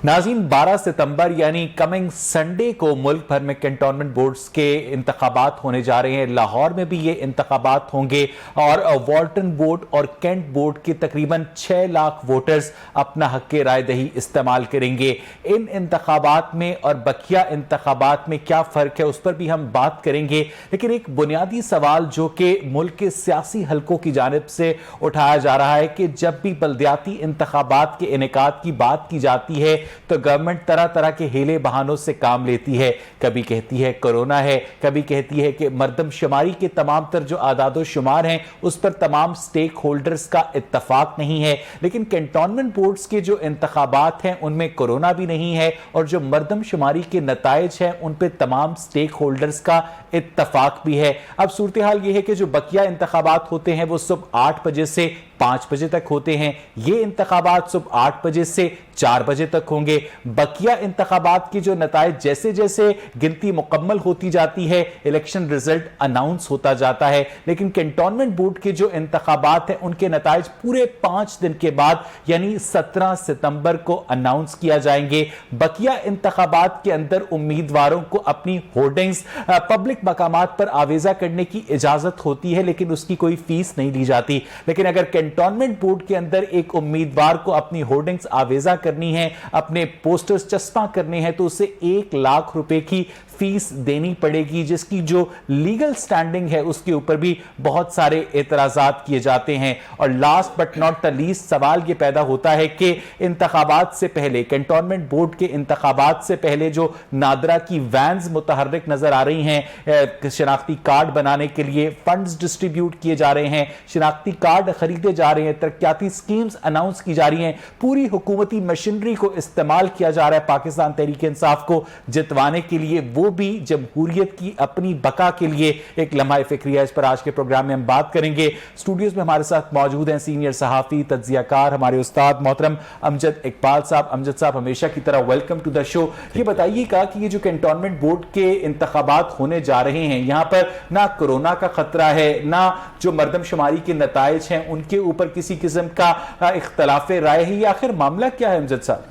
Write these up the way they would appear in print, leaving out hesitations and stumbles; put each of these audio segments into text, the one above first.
नाज़रीन, 12 सितंबर यानी coming Sunday को मुल्क भर में कैंटोनमेंट बोर्ड्स के इंतखाबात होने जा रहे हैं। लाहौर में भी ये इंतखाबात होंगे और वॉल्टन बोर्ड और कैंट बोर्ड के तकरीबन 6 लाख वोटर्स अपना हक राय दही इस्तेमाल करेंगे। इन इंतखाबात में और बकिया इंतखाबात में क्या फ़र्क है उस पर भी हम बात करेंगे, लेकिन एक बुनियादी सवाल जो कि मुल्क के सियासी हलकों की जानिब से उठाया जा रहा है कि जब भी बल्दियाती इंतखाबात के इनेकाद की बात की जाती है तो गवर्नमेंट तरह तरह के हीले बहानों से काम लेती है। कभी कहती है कोरोना है, कभी कहती है कि मरदमशुमारी के तमाम तर जो आदादो शुमार हैं उस पर तमाम स्टेक होल्डर्स का इत्तफाक नहीं है। लेकिन कैंटोनमेंट बोर्ड्स के जो इंतखाबात हैं उनमें कोरोना भी नहीं है और जो मरदमशुमारी के नताइज हैं उन पर तमाम स्टेक होल्डर्स का इत्तफाक भी है। अब सूरत हाल यह है कि जो बकिया इंतखाबात होते हैं वो सुबह 8 बजे से 5 बजे तक होते हैं। ये इंतखाबात सुबह 8 बजे से 4 बजे तक होंगे। बकिया इंतखाबात की जो नताइज जैसे जैसे गिनती मुकम्मल होती जाती है इलेक्शन रिजल्ट अनाउंस होता जाता है, लेकिन कैंटोनमेंट बोर्ड के जो इंतखाबात हैं उनके नताइज पूरे 5 दिन के बाद यानी 17 सितंबर को अनाउंस किया जाएंगे। बकिया इंतखाबात के अंदर उम्मीदवारों को अपनी होर्डिंग्स पब्लिक मकामात पर आवेजा करने की इजाजत होती है, लेकिन उसकी कोई फीस नहीं ली जाती। लेकिन अगर कैंटोनमेंट बोर्ड के अंदर एक उम्मीदवार को अपनी होर्डिंग्स आवेजा करनी है, अपने पोस्टर्स चस्पा करने हैं, तो उसे 1 लाख रुपए की फीस देनी पड़ेगी, जिसकी जो लीगल स्टैंडिंग है उसके ऊपर भी बहुत सारे एतराजात किए जाते हैं। और last but not the least सवाल यह पैदा होता है कि इंतखाबात से पहले, कैंटोनमेंट बोर्ड के इंतखाबात से पहले जो नादरा की वैन्स मुतहर्रिक नजर आ रही हैं, शनाख्ती कार्ड बनाने के लिए फंड्स डिस्ट्रीब्यूट किए जा रहे हैं, शनाख्ती कार्ड खरीदे जा रहे हैं, तरक्याती स्कीम्स अनाउंस की जा रही हैं, पूरी हुकूमती मशीनरी को इस्तेमाल किया जा रहा है पाकिस्तान तहरीक इंसाफ को जितवाने के लिए, वो भी जमहूरियत की अपनी बका के लिए। एक लम्हा फिक्रिया, इस पर आज के प्रोग्राम में हम बात करेंगे। स्टूडियोज में हमारे साथ मौजूद हैं सीनियर सहाफी तज्जियाकार हमारे उस्ताद मोहतरम अमजद इकबाल साहब। अमजद साहब, हमेशा की तरह वेलकम टू द शो। ये बताइएगा कि ये जो कैंटोनमेंट बोर्ड के इंतखाबात होने जा रहे हैं, यहां पर ना कोरोना का खतरा है, ना जो मरदमशुमारी के नताइज हैं उनके ऊपर किसी किस्म का इख्तलाफ राय है, ये आखिर मामला क्या है अमजद साहब?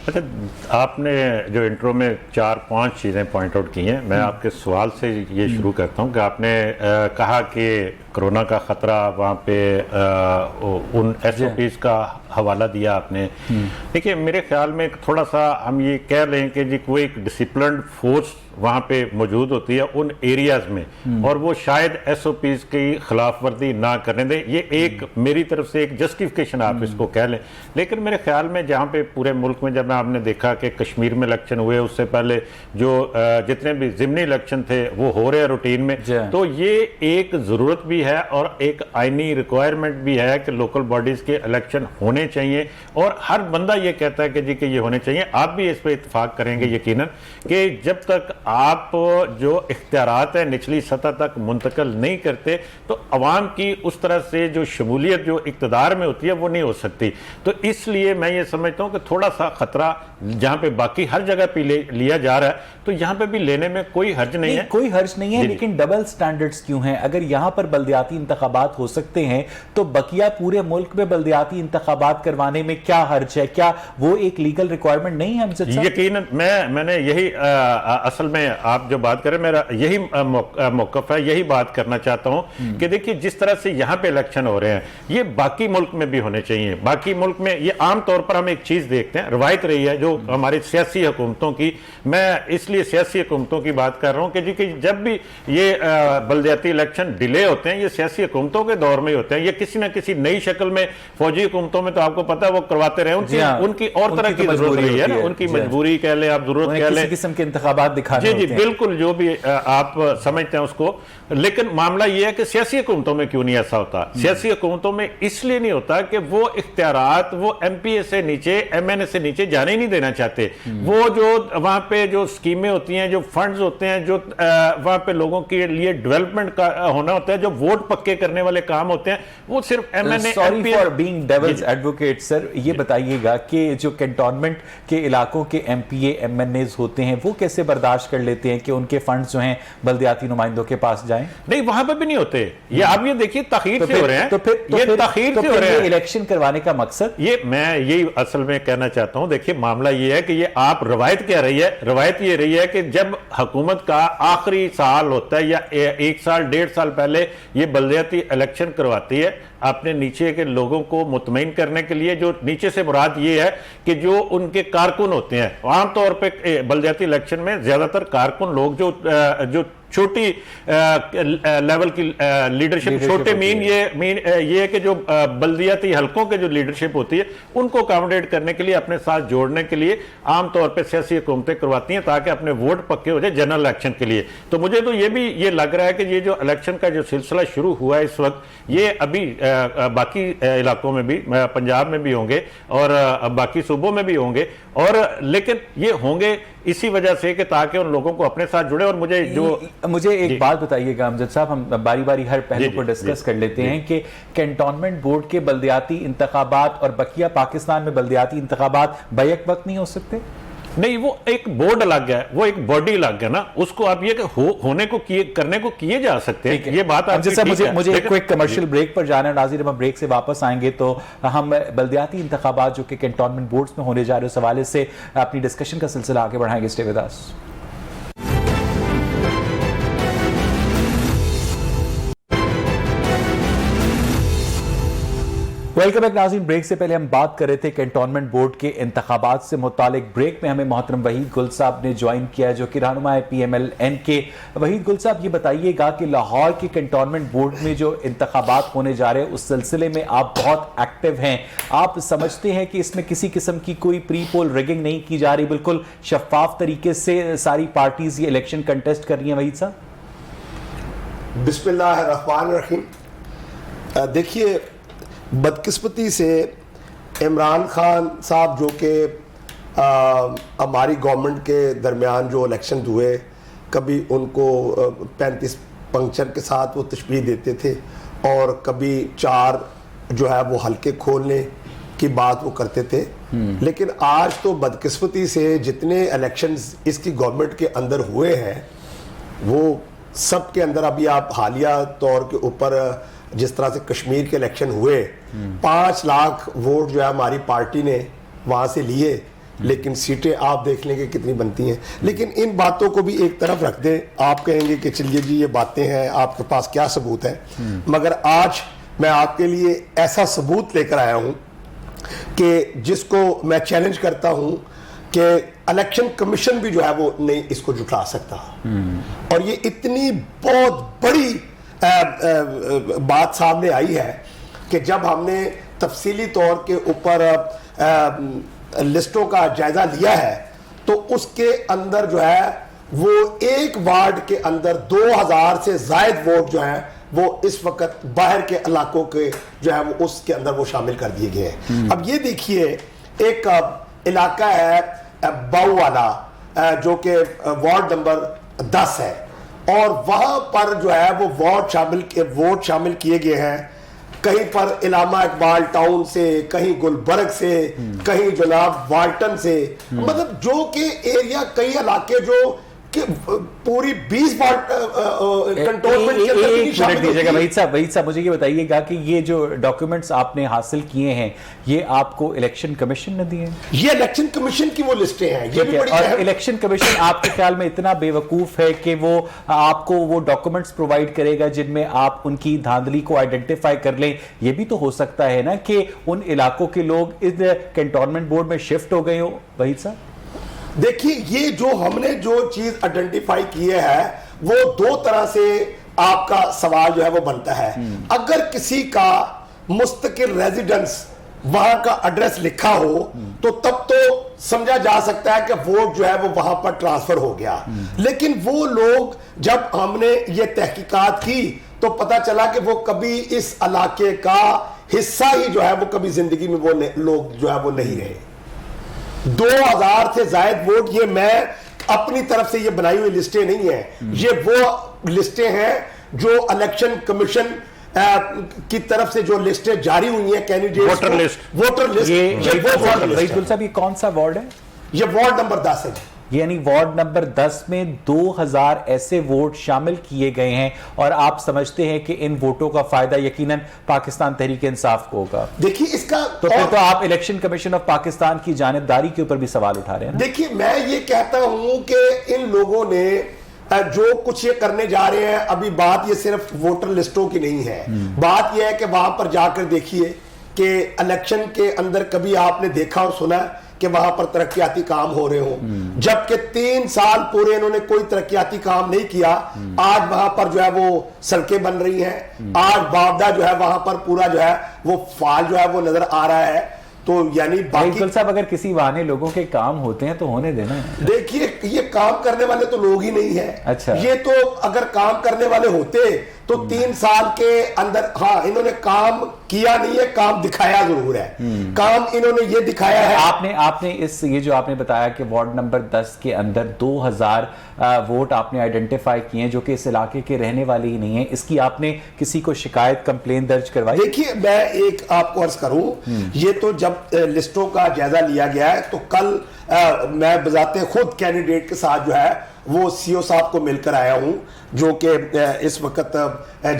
अच्छा, आपने जो इंट्रो में 4-5 चीज़ें पॉइंट आउट की हैं, मैं आपके सवाल से ये शुरू करता हूं कि आपने कहा कि कोरोना का ख़तरा, वहाँ पे उन SOPs का हवाला दिया आपने। देखिए, मेरे ख्याल में थोड़ा सा हम ये कह रहे हैं कि जी कोई एक डिसिप्लिन्ड फोर्स वहाँ पे मौजूद होती है उन एरियाज में, और वो शायद SOPs की खिलाफ वर्जी ना करने दें। ये एक मेरी तरफ से एक जस्टिफिकेशन आप इसको कह लें। लेकिन मेरे ख्याल में जहाँ पे पूरे मुल्क में जब आपने देखा कि कश्मीर में इलेक्शन हुए, उससे पहले जो जितने भी ज़िमनी इलेक्शन थे वो हो रहे हैं रूटीन में, तो ये एक ज़रूरत भी है और एक आईनी रिक्वायरमेंट भी है कि लोकल बॉडीज़ के इलेक्शन होने चाहिए, और हर बंदा ये कहता है कि जी कि ये होने चाहिए। आप भी इस पर इत्तेफाक करेंगे यकीनन कि जब तक आप जो इख्तियारात है निचली सतह तक मुंतकिल नहीं करते तो अवाम की उस तरह से जो शमूलियत जो इक़्तिदार में होती है वो नहीं हो सकती। तो इसलिए मैं ये समझता हूँ कि थोड़ा सा ख़तरा जहाँ पे बाकी हर जगह पे लिया जा रहा है तो यहाँ पे भी लेने में कोई हर्ज नहीं है। कोई हर्ज नहीं है, लेकिन डबल स्टैंडर्ड्स क्यों हैं? अगर यहाँ पर बल्दियाती इंतखाबात हो सकते हैं तो बकिया पूरे मुल्क में बल्दियाती इंतखाबात करवाने में क्या हर्ज है? क्या वो एक लीगल रिक्वायरमेंट नहीं है? यकीनन मैंने यही असल में आप जो बात करें मेरा यही मौक़िफ़ है, यही बात करना चाहता हूं कि देखिए जिस तरह से यहां पे इलेक्शन हो रहे हैं ये बाकी मुल्क में भी होने चाहिए। बाकी मुल्क में ये आमतौर पर हम एक चीज देखते हैं, रवायत रही है जो हमारी सियासी हुकूमतों की, मैं इसलिए सियासी हुकूमतों की बात कर रहा हूं कि जब भी ये बल्दियाती इलेक्शन डिले होते हैं ये सियासी हुकूमतों के दौर में होते हैं, ये किसी ना किसी नई शक्ल में, फौजी हुकूमतों में तो आपको पता है वो करवाते रहे, उनकी और तरह की जरूरत रही है ना, उनकी मजबूरी कह ले, आप जरूरत कह ले, किस्म के इंतखाबात दिखाने जी बिल्कुल जो भी आप समझते हैं उसको। लेकिन मामला यह है कि सियासी हुकूमतों में क्यों नहीं ऐसा होता? सियासी हुकूमतों में इसलिए नहीं होता कि वो इख्तियारात वो MPA से नीचे, MNA से नीचे जाने ही नहीं देना चाहते। वो जो वहां पे जो स्कीमें होती हैं, जो फंड्स होते हैं, जो वहां पे लोगों के लिए डेवलपमेंट का होना होता है, जो वोट पक्के करने वाले काम होते हैं, वो सिर्फ MNA sorry for being devil's advocate sir, ये बताइएगा कि जो कैंटोनमेंट के इलाकों के MPA MNAs होते हैं वो कैसे बर्दाश्त कर लेते हैं कि उनके फंड्स जो हैं बल्दियाती नुमाइंदों के पास जाएं? नहीं, वहां पे भी नहीं होते ये। आप ये देखिए तखीर से हो रहे हैं, तो फिर ये इलेक्शन करवाने का मकसद, ये मैं यही असल में कहना चाहता हूं। देखिए मामला ये है कि ये आप रवायत क्या रही है, रवायत ये रही है कि जब हुकूमत का आखिरी साल होता है या 1 साल 1.5 साल पहले ये बल्दियाती इलेक्शन करवाती है अपने नीचे के लोगों को मुतमईन करने के लिए। जो नीचे से मुराद ये है कि जो उनके कारकुन होते हैं, आमतौर पे बल्दियाती इलेक्शन में ज्यादातर कारकुन लोग जो छोटी लेवल की लीडरशिप, छोटे मीन ये है कि जो बल्दियाती हलकों के जो लीडरशिप होती है उनको अकोमोडेट करने के लिए, अपने साथ जोड़ने के लिए आमतौर पे सियासी हुकूमतें करवाती हैं ताकि अपने वोट पक्के हो जाए जनरल इलेक्शन के लिए। तो मुझे तो ये लग रहा है कि ये जो इलेक्शन का जो सिलसिला शुरू हुआ है इस वक्त, ये अभी बाकी इलाकों में भी, पंजाब में भी होंगे और बाकी सूबों में भी होंगे, और लेकिन ये होंगे इसी वजह से कि ताकि उन लोगों को अपने साथ जुड़े। और मुझे एक बात बताइएगा अमजद साहब, हम बारी बारी हर पहलू को डिस्कस कर लेते हैं कि कैंटोनमेंट बोर्ड के बल्दियाती इंतखाबात और बकिया पाकिस्तान में बल्दियाती इंतखाबात बैक वक्त नहीं हो सकते? नहीं, वो एक बोर्ड अलग है, वो एक बॉडी अलग है ना, उसको आप ये होने को करने को किए जा सकते हैं। ये बात आप जैसा मुझे एक क्विक कमर्शियल ब्रेक पर जाना है नाज़रीन, हम ब्रेक से वापस आएंगे तो हम बल्दियाती इंतखाबात जो कि कैंटोनमेंट बोर्ड्स में होने जा रहे हैं उस हवाले से अपनी डिस्कशन का सिलसिला आगे बढ़ाएंगे। Stay with us. Welcome back नाज़रीन। ब्रेक से पहले हम बात कर रहे थे कैंटोनमेंट बोर्ड के इंतखाबात से मुतालिक। ब्रेक में हमें मोहतरम वहीद गुल साहब ने ज्वाइन किया जो कि रहनुमा है PMLN के। वहीद गुल साहब, ये बताइएगा कि लाहौर के कैंटोनमेंट बोर्ड में जो इंतखाबात होने जा रहे हैं उस सिलसिले में आप बहुत एक्टिव हैं। आप समझते हैं कि इसमें किसी किस्म की कोई प्री पोल रिगिंग नहीं की जा रही, बिल्कुल शफाफ तरीके से सारी पार्टीज ये इलेक्शन कंटेस्ट कर रही हैं? वहीद साहब, बिस्मिल्लाहिर्रहमानिर्रहीम। देखिए, बदकिस्मती से इमरान खान साहब जो कि हमारी गवर्नमेंट के दरमियान जो इलेक्शन हुए, कभी उनको 35 पंक्चर के साथ वो तशबीह देते थे और कभी 4 जो है वो हल्के खोलने की बात वो करते थे। लेकिन आज तो बदकिस्मती से जितने इलेक्शंस इसकी गवर्नमेंट के अंदर हुए हैं वो सब के अंदर, अभी आप हालिया तौर के ऊपर जिस तरह से कश्मीर के इलेक्शन हुए, 5 लाख वोट जो है हमारी पार्टी ने वहां से लिए, लेकिन सीटें आप देख लेंगे कितनी बनती हैं। लेकिन इन बातों को भी एक तरफ रख दें, आप कहेंगे कि चलिए जी ये बातें हैं, आपके पास क्या सबूत है, मगर आज मैं आपके लिए ऐसा सबूत लेकर आया हूं कि जिसको मैं चैलेंज करता हूं कि इलेक्शन कमीशन भी जो है वो नहीं इसको जुटा सकता। और ये इतनी बहुत बड़ी बात सामने आई है कि जब हमने तफसीली तौर के ऊपर लिस्टों का जायजा लिया है तो उसके अंदर जो है वो एक वार्ड के अंदर 2000 से जायद वोट जो है वो इस वक्त बाहर के इलाकों के जो है वो उसके अंदर वो शामिल कर दिए गए हैं। अब ये देखिए, एक इलाका है बाऊ वाला जो कि वार्ड नंबर 10 है, और वहां पर जो है वो वोट शामिल किए गए हैं। कहीं पर इलामा इकबाल टाउन से, कहीं गुलबर्ग से, कहीं जनाब वाल्टन से, मतलब जो कि एरिया, कई इलाके जो कि पूरी 20 कंटोनमेंट के अंदर भी शामिल दीजिएगा। वहीद साहब, मुझे ये बताइएगा कि ये जो डॉक्यूमेंट्स आपने हासिल किए हैं ये आपको इलेक्शन कमीशन ने दिए हैं? ये इलेक्शन कमीशन की वो लिस्टें हैं। ये भी बड़ी और इलेक्शन कमीशन आपके ख्याल में इतना बेवकूफ है कि वो आपको वो डॉक्यूमेंट्स प्रोवाइड करेगा जिनमें आप उनकी धांधली को आइडेंटिफाई कर लें? ये भी तो हो सकता है ना कि उन इलाकों के लोग इस कैंटोनमेंट बोर्ड में शिफ्ट हो गए हो। वहीद साहब, देखिए, ये जो हमने जो चीज आइडेंटिफाई की है वो 2 तरह से आपका सवाल जो है वो बनता है। अगर किसी का मुस्तकिल रेजिडेंस वहां का एड्रेस लिखा हो तो तब तो समझा जा सकता है कि वोट जो है वो वहां पर ट्रांसफर हो गया। लेकिन वो लोग, जब हमने ये तहकीकात की तो पता चला कि वो कभी इस इलाके का हिस्सा ही जो है वो कभी जिंदगी में वो लोग जो है वो नहीं रहे। 2000 से जायद वोट, ये मैं अपनी तरफ से ये बनाई हुई लिस्टें नहीं है, ये वो लिस्टें हैं जो इलेक्शन कमीशन की तरफ से जो लिस्टें जारी हुई हैं कैंडिडेट वोटर लिस्ट। ये कौन सा वार्ड है? ये वार्ड नंबर 10 है। यानी वार्ड नंबर 10 में 2000 ऐसे वोट शामिल किए गए हैं और आप समझते हैं कि इन वोटों का फायदा यकीनन पाकिस्तान तहरीक इंसाफ को होगा। देखिए इसका तो फिर तो आप इलेक्शन कमीशन ऑफ पाकिस्तान की जानिबदारी के ऊपर भी सवाल उठा रहे हैं। देखिए मैं ये कहता हूं कि इन लोगों ने जो कुछ ये करने जा रहे हैं, अभी बात ये सिर्फ वोटर लिस्टों की नहीं है, बात ये है कि वहां पर जाकर देखिए कि इलेक्शन के अंदर कभी आपने देखा और सुना कि वहां पर तरक्याती काम हो रहे हो, जबकि 3 साल पूरे इन्होंने कोई तरक्याती काम नहीं किया। आज वहां पर जो है वो सड़कें बन रही हैं, आज बावदा जो है वहां पर पूरा जो है वो फाल जो है वो नजर आ रहा है। तो यानी बाकी साहब अगर किसी बहाने लोगों के काम होते हैं तो होने देना। देखिए ये काम करने वाले तो लोग ही नहीं है। अच्छा। ये तो अगर काम करने वाले होते तो 3 साल के अंदर, हाँ इन्होंने काम किया नहीं है, काम दिखाया जरूर है। काम इन्होंने ये दिखाया है। आपने ये जो आपने बताया कि वार्ड नंबर 10 के अंदर 2000 वोट आपने आइडेंटिफाई किए हैं जो कि इस इलाके के रहने वाले ही नहीं है, इसकी आपने किसी को शिकायत कंप्लेन दर्ज करवाई? देखिए मैं एक आपको अर्ज करूं, ये तो जब लिस्टों का जायजा लिया गया है तो कल मैं बजाते खुद कैंडिडेट के साथ जो है वो सीओ साहब को मिलकर आया हूं, जो कि इस वक्त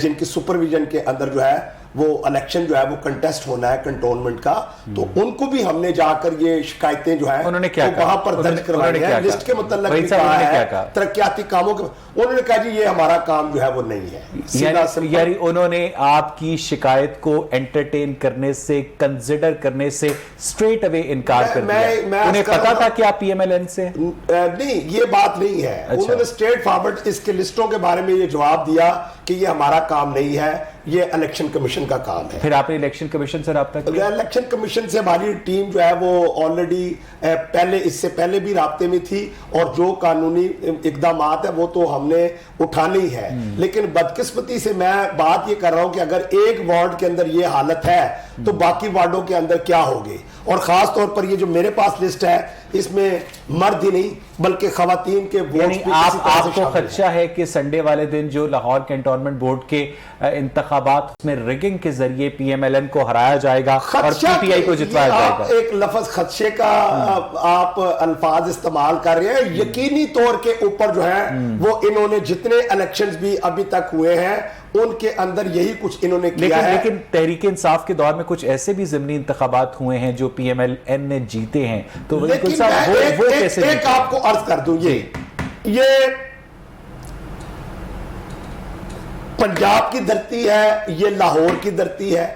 जिनकी सुपरविजन के अंदर जो है वो इलेक्शन जो है वो कंटेस्ट होना है कंटोनमेंट का, तो उनको भी हमने जाकर ये शिकायतें जो है उन्होंने क्या तो वहां पर दर्ज करवाई है। लिस्ट के मुताल्लिक भी कहा है, तरक्याती कामों के उन्होंने कहा जी ये हमारा काम जो है वो नहीं है। यानी उन्होंने आपकी शिकायत को एंटरटेन करने से, कंसिडर करने से स्ट्रेट अवे इनकार कर दिया। उन्हें पता था कि आप पीएमएलएन से? नहीं, ये बात नहीं है। अच्छा। उन्होंने स्ट्रेट फॉरवर्ड इसके लिस्टों के बारे में ये जवाब दिया कि ये हमारा काम नहीं है, ये इलेक्शन कमीशन का काम है। फिर आपने इलेक्शन कमीशन से रब्ता किया? इलेक्शन कमीशन से हमारी टीम जो है वो ऑलरेडी पहले, इससे पहले भी राब्ते में थी और जो कानूनी इकदामात है वो तो हमने उठाने ही है। लेकिन बदकिस्मती से मैं बात ये कर रहा हूं कि अगर एक वार्ड के अंदर ये हालत है तो बाकी वार्डों के अंदर क्या होगी। और खास तौर पर ये जो मेरे पास लिस्ट है इसमें मर्द ही नहीं बल्कि खवातीन के वोट भी आपको खदशा है कि संडे वाले दिन जो लाहौर कैंटोनमेंट बोर्ड के इंतखाबात में रिगिंग के जरिए पीएमएलएन को हराया जाएगा और पीटीआई को जितवाया जाएगा? एक लफ्ज खदशे का आप अल्फाज इस्तेमाल कर रहे हैं। यकीनी तौर के ऊपर जो है वो इन्होंने जितने इलेक्शंस भी अभी तक हुए हैं उनके अंदर यही कुछ इन्होंने किया है। लेकिन तहरीक इंसाफ के दौर में कुछ ऐसे भी ज़मीनी इंतखाबात हुए हैं जो पीएमएलएन ने जीते हैं, तो वो कैसे? एक आपको अर्ज कर दूं, ये पंजाब की धरती है, ये लाहौर की धरती है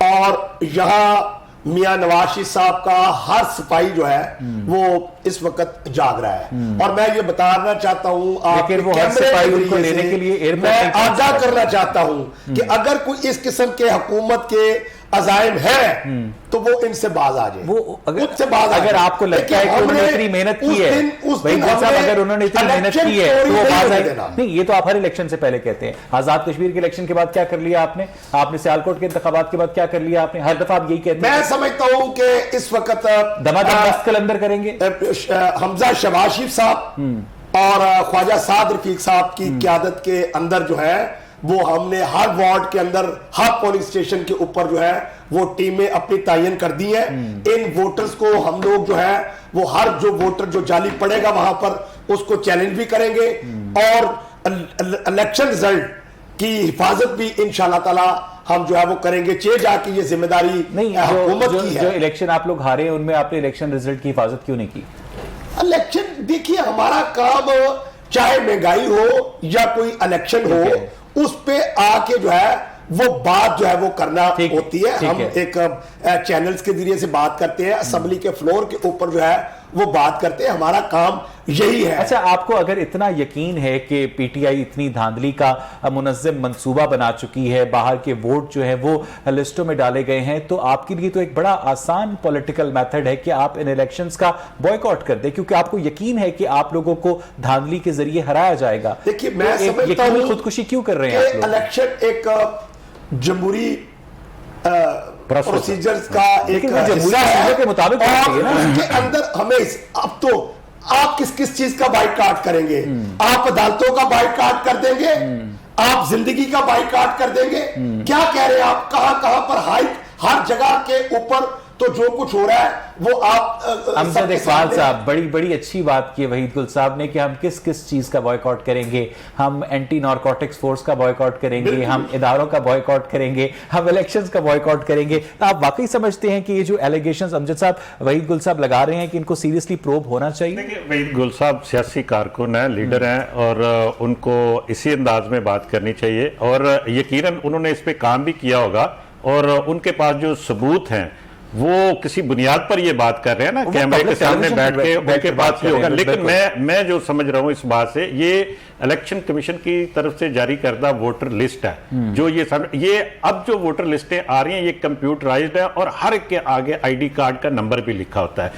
और यहां मियां नवाज शरीफ साहब का हर सिपाही जो है वो इस वक्त जाग रहा है। और मैं ये बताना चाहता हूं आपके कैमरे को लेने के लिए मैं आगाह करना चाहता हूं कि अगर कोई इस किस्म के हुकूमत के अज़ाइम है तो वो इनसे बाज आ जाए। वो अगर आपको लगता है कि उन्होंने इतनी मेहनत की है, अगर उन्होंने इतनी मेहनत की है तो वो बाज आए। नहीं, ये तो आप हर इलेक्शन से पहले कहते हैं। आजाद कश्मीर के इलेक्शन के बाद क्या कर लिया आपने सियालकोट के इंतखाबात के बाद क्या कर लिया आपने? हर दफा आप यही कहते हैं। मैं समझता हूं कि इस वक्त दमादम दस्तकल अंदर करेंगे हमजा शहबाज शरीफ साहब और ख्वाजा साद रफीक साहब की क़यादत के अंदर जो है वो हमने हर वार्ड के अंदर हर पोलिंग स्टेशन के ऊपर जो है वो टीमें अपनी तयन कर दी है। इन वोटर्स को हम लोग जो है वो हर जो वोटर जो जाली पड़ेगा वहां पर उसको चैलेंज भी करेंगे और इलेक्शन रिजल्ट की हिफाजत भी इंशाअल्लाह ताला हम जो है वो करेंगे। चे जाके ये जिम्मेदारी नहीं हुकूमत की है। जो इलेक्शन आप लोग हारे उनमें आपने इलेक्शन रिजल्ट की हिफाजत क्यों नहीं की? इलेक्शन देखिए हमारा काम चाहे महंगाई हो या कोई इलेक्शन हो उस पे आके जो है वो बात जो है वो करना होती है। हम एक चैनल्स के जरिए से बात करते हैं, असेंबली के फ्लोर के ऊपर जो है वो बात करते हैं, हमारा काम यही है। अच्छा, आपको अगर इतना यकीन है कि पीटीआई इतनी धांधली का मुनज़्ज़म मंसूबा बना चुकी है, बाहर के वोट जो है वो लिस्टों में डाले गए हैं, तो आपके लिए तो एक बड़ा आसान पॉलिटिकल मेथड है कि आप इन इलेक्शंस का बॉयकॉट कर दें, क्योंकि आपको यकीन है कि आप लोगों को धांधली के जरिए हराया जाएगा। देखिए मैं समझता हूं खुदकुशी क्यों कर रहे हैं इलेक्शन एक जमहूरी प्रोसीजर्स का एक हिस्सा है के मुताबिक उसके अंदर हमें अब तो आप किस किस चीज का बाइकाट करेंगे? आप अदालतों का बाइकाट कर देंगे, आप जिंदगी का बाइकाट कर देंगे, क्या कह रहे हैं आप? कहां कहां पर हाइक हर जगह के ऊपर तो जो कुछ हो रहा है वो आप अमजद इकबाल साहब, बड़ी बड़ी अच्छी बात की वहीद गुल साहब ने कि हम किस किस चीज का बॉयकॉट करेंगे। हम एंटी नारकोटिक्स फोर्स का बॉयकॉट करेंगे, हम इदारों का बॉयकॉट करेंगे, हम इलेक्शंस का बॉयकॉट करेंगे। आप वाकई समझते हैं कि ये जो एलिगेशंस अमजद साहब, वहीद गुल साहब लगा रहे हैं कि इनको सीरियसली प्रोब होना चाहिए? देखिए, वहीद गुल साहब सियासी कारकुन हैं, लीडर हैं, और उनको इसी अंदाज में बात करनी चाहिए, और यकीनन उन्होंने इस पे काम भी किया होगा, और उनके पास जो सबूत हैं वो किसी बुनियाद पर ये बात कर रहे हैं ना, कैमरे के सामने बैठ के उनके पास ही होगा। लेकिन मैं जो समझ रहा हूं इस बात से, ये इलेक्शन कमीशन की तरफ से जारी करदा वोटर लिस्ट है, जो ये अब जो वोटर लिस्टें आ रही हैं ये कंप्यूटराइज्ड है, और हर एक के आगे आईडी कार्ड का नंबर भी लिखा होता है।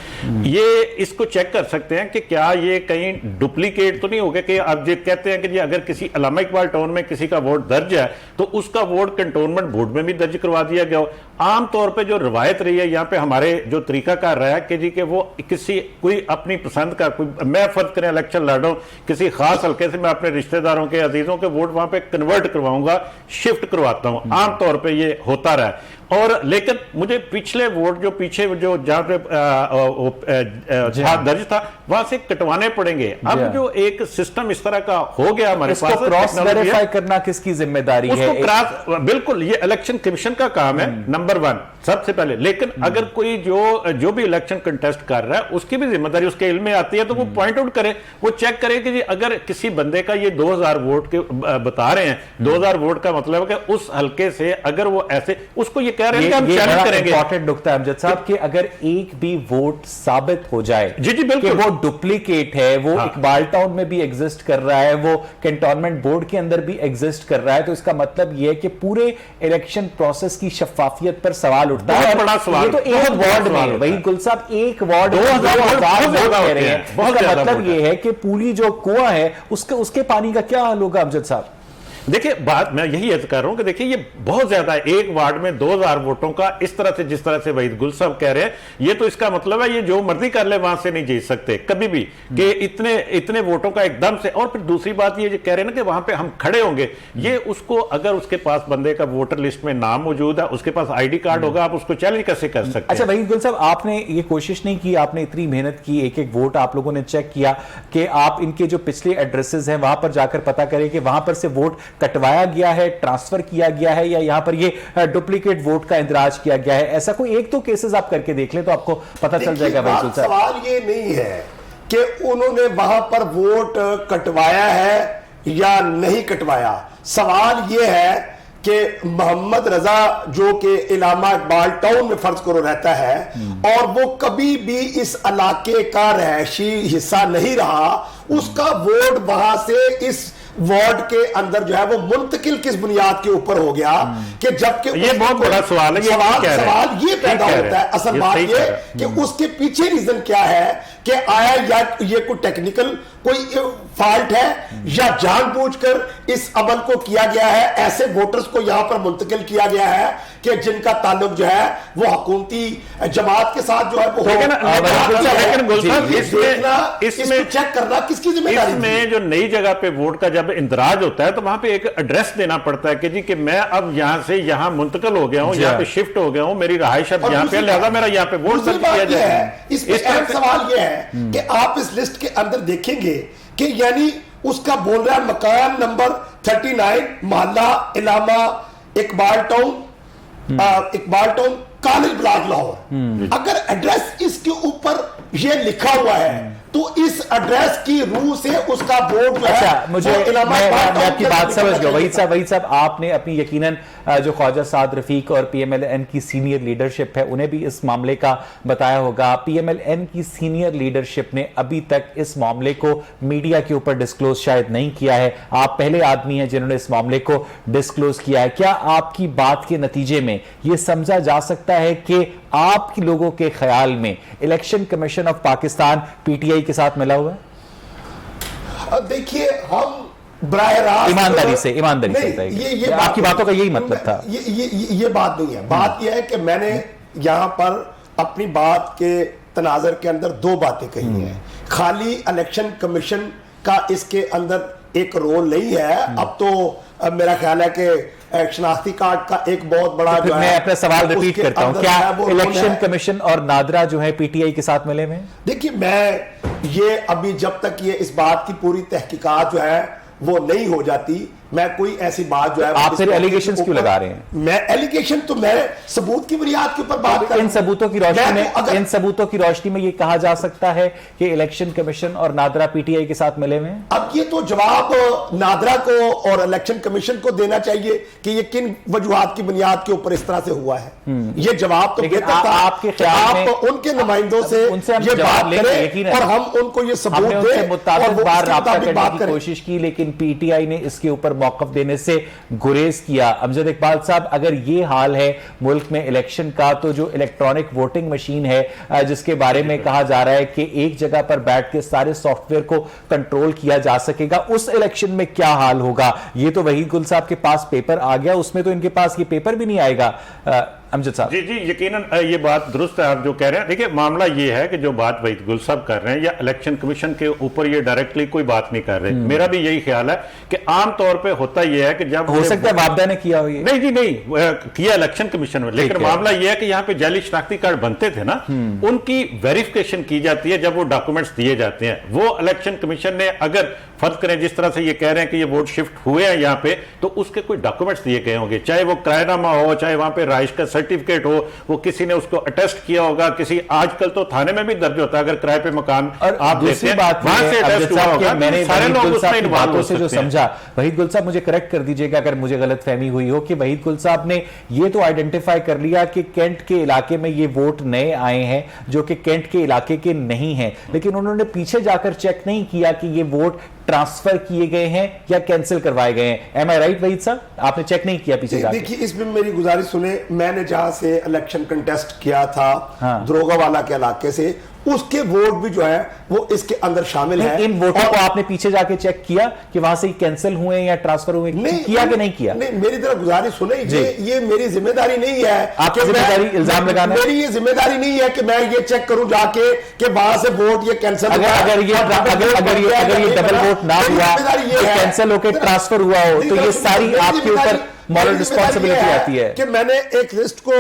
ये इसको चेक कर सकते हैं कि क्या ये कहीं डुप्लीकेट तो नहीं हो गया, कि अब ये कहते हैं कि जी अगर किसी अल्लामा इकबाल टाउन में किसी का वोट दर्ज है तो उसका वोट कंटोनमेंट बोर्ड में भी दर्ज करवा दिया गया हो। आमतौर पर जो रवायत रही है यहाँ पे, हमारे जो तरीकाकार रहा है कि जी कि वो किसी कोई अपनी पसंद का, कोई मैं फर्ज करें इलेक्शन लड़ रहा हूं किसी खास हल्के से, मैं अपने रिश्तेदारों के अजीजों के वोट वहां पे कन्वर्ट करवाऊंगा, शिफ्ट करवाता हूं, आमतौर पे ये होता रहा है। और लेकिन मुझे पिछले वोट जो पीछे जो जहां पे दर्ज था वहां से कटवाने पड़ेंगे। अब जो एक सिस्टम इस तरह का हो गया हमारे पास, क्रॉस वेरीफाई करना किसकी जिम्मेदारी है? उसको क्रॉस, बिल्कुल ये इलेक्शन कमीशन का काम है, नंबर 1 सबसे पहले। लेकिन अगर कोई जो भी इलेक्शन कंटेस्ट कर रहा है उसकी भी जिम्मेदारी उसके इल्म में आती है, तो वो पॉइंट आउट करे, वो चेक करे कि जी अगर किसी बंदे का ये 2000 वोट के बता रहे हैं, 2000 वोट का मतलब है कि उस हल्के से अगर वो ऐसे उसको ये कह रहे हैं कि हम चैलेंज करेंगे। इंपॉर्टेंट नुकता है अमजद साहब कि अगर एक भी वोट साबित हो जाए जी बिल्कुल कि वो डुप्लीकेट है, वो इकबाल टाउन में भी एग्जिस्ट कर रहा है, वो कैंटोनमेंट बोर्ड के अंदर भी एग्जिस्ट कर रहा है, तो इसका मतलब यह है कि पूरे इलेक्शन प्रोसेस की शफाफियत पर सवाल उठता है। बड़ा सवाल, ये तो एक वार्ड में, वही गुल साहब एक वार्ड में 2000 वोट कह रहे हैं, इसका मतलब यह है कि पूरी जो कुआं है उसके पानी का क्या हाल होगा अमजद साहब? देखिए, बात मैं यही अर्ज कर रहा हूं कि देखिए ये बहुत ज्यादा है, एक वार्ड में 2000 वोटों का, इस तरह से जिस तरह से वहीद गुल साहब कह रहे हैं, ये तो इसका मतलब है ये जो मर्जी कर ले वहां से नहीं जीत सकते कभी भी, कि इतने वोटों का एकदम से। और फिर दूसरी बात ये जो कह रहे हैं ना कि वहां पे हम खड़े होंगे, ये उसको अगर उसके पास बंदे का वोटर लिस्ट में नाम मौजूद है, उसके पास आईडी कार्ड होगा, आप उसको चैलेंज कैसे कर सकते हैं? अच्छा वहीद गुल साहब, आपने ये कोशिश नहीं की, आपने इतनी मेहनत की, एक एक वोट आप लोगों ने चेक किया कि आप इनके जो पिछले एड्रेसेस हैं वहां पर जाकर पता करें कि वहां पर से वोट कटवाया गया है, ट्रांसफर किया गया है, या यहां पर ये डुप्लीकेट वोट का इंदराज किया गया है? ऐसा कोई एक तो केसेस आप करके देख लें तो आपको पता चल जाएगा। सवाल ये नहीं है कि उन्होंने वहां पर वोट कटवाया है या नहीं कटवाया, सवाल ये है कि मोहम्मद रजा जो कि इलामा इकबाल टाउन में फर्ज करो रहता है और वो कभी भी इस इलाके का रहायशी हिस्सा नहीं रहा, उसका वोट वहां से इस वार्ड के अंदर जो है वो मुंतकिल किस बुनियाद के ऊपर हो गया कि जबकि ये बहुत बड़ा सवाल है। सवाल ये पैदा होता है, असल बात ये कि उसके पीछे रीजन क्या है कि आया या ये कोई टेक्निकल कोई फॉल्ट है या जानबूझकर इस अमल को किया गया है, ऐसे वोटर्स को यहां पर मुंतकिल किया गया है कि जिनका ताल्लुक जो है वो हुकूमती जमात के साथ जो है वो इसमें चेक करना किसकी जिम्मेदारी? इसमें जो नई जगह पे वोट का जब इंदराज होता है तो वहां पे एक एड्रेस देना पड़ता है कि जी कि मैं अब यहां से यहां मुंतकिल हो गया हूं, यहां पे शिफ्ट हो गया हूं, मेरी रहाइश अब यहां पे, लिहाजा मेरा यहां पे वोट दर्ज किया जाए। इसमें अहम सवाल यह है कि आप इस लिस्ट के अंदर देखेंगे कि यानी उसका बोल रहा है मकान नंबर 39 मोहल्ला Allama Iqbal Town College Block Lahore. अगर एड्रेस इसके ऊपर ये लिखा हुआ है तो इस एड्रेस की रूह से उसका वोट जो है, मुझे मैं आपकी बात समझ गया वहीद साहब, आपने अपनी यकीनन जो ख्वाजा साद रफीक और पीएमएलएन की सीनियर लीडरशिप है उन्हें भी इस मामले का बताया होगा। पीएमएलएन की सीनियर लीडरशिप ने अभी तक इस मामले को मीडिया के ऊपर डिस्क्लोज शायद नहीं किया है, आप पहले आदमी हैं जिन्होंने इस मामले को डिस्क्लोज किया है। क्या आपकी बात के नतीजे में यह समझा जा सकता है कि आप लोगों के ख्याल में election commission of Pakistan PTI के साथ मिला हुआ है? देखिए, हम बराह रास्त ईमानदारी से ये आपकी बातों का यही मतलब था। ये बात नहीं है। बात यह है कि मैंने यहां पर अपनी बात के तनाजर के अंदर दो बातें कही हैं। खाली इलेक्शन कमीशन का इसके अंदर एक रोल नहीं है। अब तो मेरा ख्याल है कि शनाख्ती कार्ड का एक बहुत बड़ा तो जो है, मैं अपना सवाल रिपीट उसके करता हूं, अंदर क्या जो है वो इलेक्शन है। कमीशन और नादरा जो है पीटीआई के साथ मिले हुए हैं? देखिए, मैं ये अभी जब तक ये इस बात की पूरी तहकीकात जो है वो नहीं हो जाती, मैं कोई ऐसी बात जो है आप फिर एलिगेशंस क्यों लगा रहे हैं? मैं एलिगेशन तो मैं सबूत की बुनियाद के ऊपर बात कर, इन सबूतों की रोशनी मैं में तो अगर- इन सबूतों की रोशनी में ये कहा जा सकता है कि इलेक्शन कमीशन और नादरा पीटीआई के साथ मिले हुए हैं? अब ये तो जवाब नादरा को और इलेक्शन कमीशन को देना चाहिए कि ये किन वजूहात की बुनियाद के ऊपर इस तरह से हुआ है। ये जवाब तो लेकिन बेहतर था आपके कि ख्याल में आप उनके नुमाइंदों से उनसे हम ये जवाब बात लेंगे, करें यकीन है। और हम उनको ये सबूत हमने उनसे दें और मुताबिक वो बार उसके राब्ता मुताबिक करने बात की करें। कोशिश की, लेकिन पीटीआई ने इसके ऊपर मौकफ देने से गुरेज किया। अमजद इकबाल साहब, अगर ये हाल है मुल्क में इलेक्शन का, तो जो इलेक्ट्रॉनिक वोटिंग मशीन है जिसके बारे में कहा जा रहा है कि एक जगह पर बैठ के सारे सॉफ्टवेयर को कंट्रोल किया जा सकेगा, उस इलेक्शन में क्या हाल होगा? ये तो वहीद गुल साहब के पास पेपर आ गया, उसमें तो इनके पास ये पेपर भी नहीं आएगा। अमजद साहब जी जी, यकीनन ये बात दुरुस्त है आप जो कह रहे हैं। देखिए, मामला ये है कि जो बात वहीद गुल साहब कर रहे हैं या इलेक्शन कमीशन के ऊपर ये डायरेक्टली कोई बात नहीं कर रहे। मेरा भी यही ख्याल है कि आम तौर पे होता यह है कि जब हो सकता है वापदा ने किया हो ये। नहीं जी नहीं, किया इलेक्शन कमीशन में, लेकिन मामला यह है कि यहाँ पे जाली शनाख्ती कार्ड बनते थे ना, उनकी वेरिफिकेशन की जाती है जब वो डॉक्यूमेंट्स दिए जाते हैं। वो इलेक्शन कमीशन ने अगर फर्ज करें जिस तरह से ये कह रहे हैं कि ये वोट शिफ्ट हुए हैं यहाँ पे, तो उसके कोई डॉक्यूमेंट्स दिए गए होंगे, चाहे वो किरायनामा हो, चाहे वहां पे राइश का सर्टिफिकेट हो, वो किसी ने उसको अटेस्ट किया होगा, किसी आजकल तो थाने में भी दर्ज होता है अगर किराए पे मकान और आप दूसरी देते हैं, बात वहां से अटेस्ट हुआ होगा। मैंने सारे वहीद लोग गुल साहब उसमें की इन्वॉल्व बातों हो से जो सकते हैं। समझा, वहीद गुल साहब मुझे करेक्ट कर दीजिएगा अगर मुझे गलतफहमी हुई हो, कि वहीद गुल साहब ने ये तो आइडेंटिफाई कर लिया कि कैंट के इलाके में ये वोट नए आए हैं जो कि कैंट के इलाके के नहीं हैं, लेकिन उन्होंने पीछे जाकर चेक नहीं किया कि ये वोट ट्रांसफर किए गए हैं या कैंसिल करवाए गए हैं। एम आई राइट वहीद साहब? आपने चेक नहीं किया पीछे जाकर? देखिए, इसमें मेरी गुजारिश सुने, मैंने जहां से इलेक्शन कंटेस्ट किया था द्रोगावाला के इलाके से, उसके वोट भी जो है वो इसके अंदर शामिल है। इन वोटों को आपने पीछे जाके चेक किया कि वहां से कैंसिल हुए या ट्रांसफर हुए? किया कि नहीं किया? नहीं, मेरी तरफ गुजारिश सुने, ये मेरी जिम्मेदारी नहीं है। आपकी जिम्मेदारी इल्जाम लगाना? मेरी ये जिम्मेदारी नहीं है कि मैं ये चेक करूं जाके कि वहां से वोट ये कैंसिल अगर ये डबल वोट ना हुआ, कैंसिल होकर ट्रांसफर हुआ हो, तो ये सारी आपके ऊपर मॉरल रिस्पॉन्सिबिलिटी आती है कि मैंने एक लिस्ट को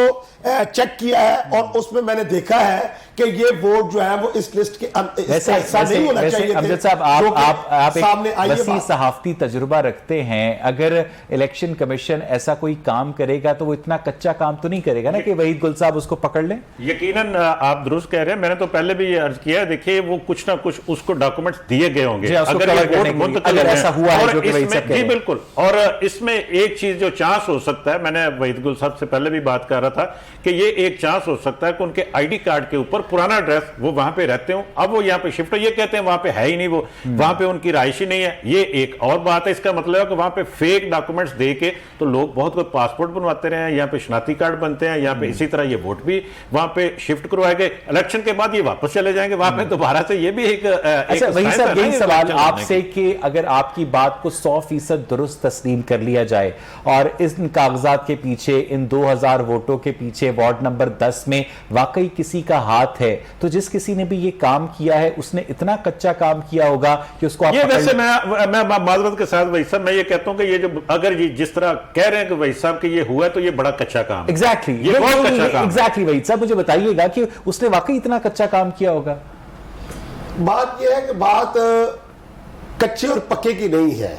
चेक किया है और उसमें मैंने देखा है कि ये वोट जो है वो इस लिस्ट के हिस्सा नहीं होना चाहिए। अमजद साहब, आप सामने एक वसी सहाफती तजुर्बा रखते हैं, अगर इलेक्शन कमीशन ऐसा कोई काम करेगा तो वो इतना कच्चा काम तो नहीं करेगा ना कि वहीद गुल साहब उसको पकड़ लें? यकीनन आप दुरुस्त कह रहे हैं, मैंने तो पहले भी ये अर्ज किया है। देखिए, वो कुछ ना कुछ उसको डॉक्यूमेंट्स दिए गए होंगे अगर ऐसा हुआ है जो कि वहीद साहब कह रहे हैं। जी बिल्कुल। और इसमें एक चीज जो चांस हो सकता है, मैंने वहीद गुल साहब से पहले भी बात कर रहा था कि ये एक चांस हो सकता है कि उनके आईडी कार्ड के ऊपर पुराना एड्रेस, वो वहां पे रहते हो, अब वो यहाँ पे शिफ्ट हो, ये कहते हैं वहां पे है ही नहीं, वो वहां पे उनकी राइश ही नहीं है। ये एक और बात है। इसका मतलब है कि वहां पे फेक डॉक्यूमेंट्स दे के तो लोग बहुत कोई पासपोर्ट बनवाते रहे हैं, यहाँ पे शनाख्ती कार्ड बनते हैं, यहाँ पे इसी तरह ये वोट भी वहां पे शिफ्ट करवाए गए, इलेक्शन के बाद ये वापस चले जाएंगे वहां पे दोबारा से। ये भी एक वही सब यही सवाल आपसे कि अगर आपकी बात को 100% दुरुस्त तस्लीम कर लिया जाए और इन कागजात के पीछे, इन 2000 वोटों के पीछे वार्ड नंबर 10 में वाकई किसी का हाथ है, तो जिस किसी ने भी ये काम किया है उसने इतना कच्चा काम किया होगा कि उसको आप ये वैसे मैं माजरत के साथ वही साहब मैं ये कहता हूं कि ये जो अगर जिस तरह कह रहे हैं कि वही साहब कि ये हुआ है, तो ये बड़ा कच्चा काम। एग्जैक्टली, ये बहुत कच्चा काम। एग्जैक्टली वही साहब, मुझे बताइएगा कि उसने वाकई इतना कच्चा काम किया होगा। बात यह है कि बात कच्चे और पक्के की नहीं है।